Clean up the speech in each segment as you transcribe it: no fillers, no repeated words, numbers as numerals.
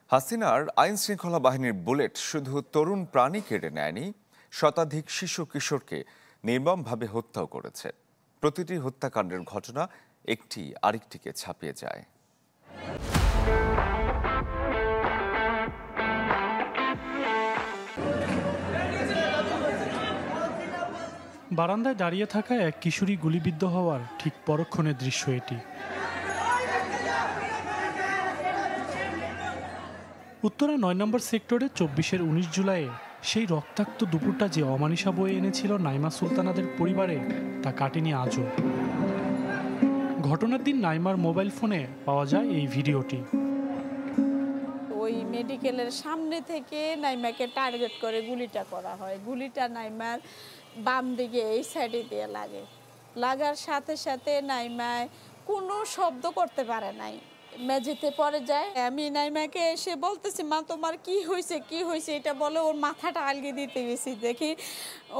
হাসিনার আইনশৃঙ্খলা বাহিনীর বুলেট শুধু তরুণ প্রাণী কেড়ে নেয়নি, শতাধিক শিশু কিশোরকে নির্মমভাবে হত্যাও করেছে। প্রতিটি হত্যাকাণ্ডের ঘটনা একটি আরেকটিকে ছাপিয়ে যায়। বারান্দায় দাঁড়িয়ে থাকা এক কিশোরী গুলিবিদ্ধ হওয়ার ঠিক পরক্ষণের দৃশ্য এটি। উত্তরা ৯ নম্বর সেক্টরে ২৪-এর ১৯ জুলাইয়ে সেই রক্তাক্ত দুপুরটা যে অমানিসা বয়ে এনেছিল নাইমা সুলতানাদের পরিবারে, তা কাটেনি আজও। ঘটনার দিন নাইমার মোবাইল ফোনে পাওয়া যায় এই ভিডিওটি। ওই মেডিকেলের সামনে থেকে নাইমাকে টার্গেট করে গুলিটা করা হয়। গুলিটা নাইমার বাম দিকে এই সাইডে দিয়ে লাগার সাথে সাথে নাইমায় কোনো শব্দ করতে পারে নাই, মেঝেতে পড়ে যায়। আমি নাইমাকে এসে বলতেছি, মা তোমার কি হয়েছে এটা বলে। ওর মাথাটা আলগি দিতে গেছি, দেখি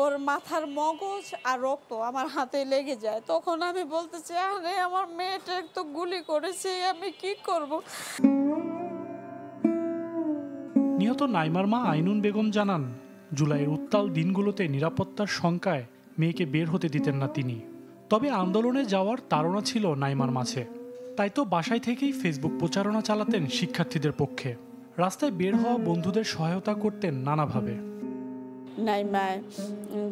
ওর মাথার মগজ আর রক্ত আমার হাতে লেগে যায়। তখন আমি বলতেছি, আরে আমার মেয়েটা তো গুলি করেছে, আমি কি করব। নিহত নাইমার মা আইনুন বেগম জানান, জুলাইয়ের উত্তাল দিনগুলোতে নিরাপত্তার শঙ্কায় মেয়েকে বের হতে দিতেন না তিনি। তবে আন্দোলনে যাওয়ার তাড়না ছিল নাইমার মাঝে, তাই তো বাসায় থেকেই ফেসবুক প্রচারণা চালাতেন শিক্ষার্থীদের পক্ষে। রাস্তায় বের হওয়া বন্ধুদের সহায়তা করতেন নানাভাবে। নাইমা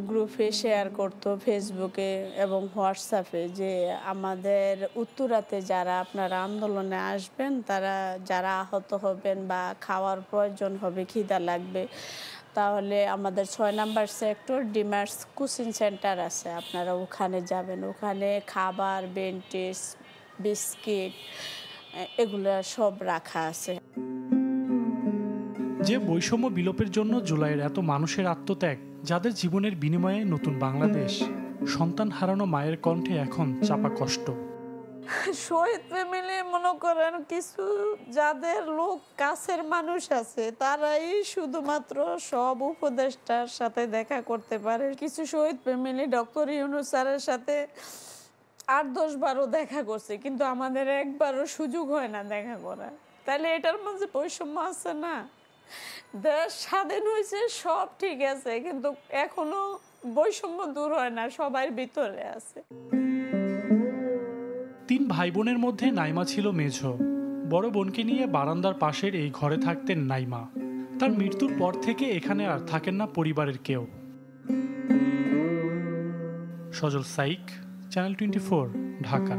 গ্রুপে শেয়ার করতো ফেসবুকে এবং হোয়াটসঅ্যাপে যে আমাদের উত্তরাতে যারা আপনারা আন্দোলনে আসবেন, তারা যারা আহত হবেন বা খাওয়ার প্রয়োজন হবে, খিদা লাগবে, তাহলে আমাদের ৬ নম্বর সেক্টর ডিমার্স কোচিং সেন্টার আছে, আপনারা ওখানে যাবেন। ওখানে খাবার, বেন্টিস, বিস্কিট এগুলো সব রাখা আছে। যে বৈষম্য বিলোপের জন্য জুলাইয়ের এত মানুষের আত্মত্যাগ, যাদের জীবনের বিনিময়ে নতুন বাংলাদেশ, সন্তান হারানো মায়ের কণ্ঠে এখন চাপা কষ্ট। শহীদ ফ্যামিলি মনে করেন কিছু যাদের লোক কাছের মানুষ আছে, তারাই শুধুমাত্র সব উপদেষ্টার সাথে দেখা করতে পারে। কিছু শহীদ ফ্যামিলি ডক্টর ইউনূস স্যারের সাথে ৮-১০ বারও দেখা করছে, কিন্তু আমাদের একবারও সুযোগ হয় না দেখা করার। তাহলে এটার মাঝে বৈষম্য আছে না? দেশ স্বাধীন হয়েছে, সব ঠিক আছে, কিন্তু এখনো বৈষম্য দূর হয় না, সবার ভিতরে আছে। ৩ ভাই বোনের মধ্যে নাইমা ছিল মেঝো। বড় বোনকে নিয়ে বারান্দার পাশের এই ঘরে থাকতেন নাইমা। তার মৃত্যুর পর থেকে এখানে আর থাকেন না পরিবারের কেউ। সজল সাইক, চ্যানেল 24, ঢাকা।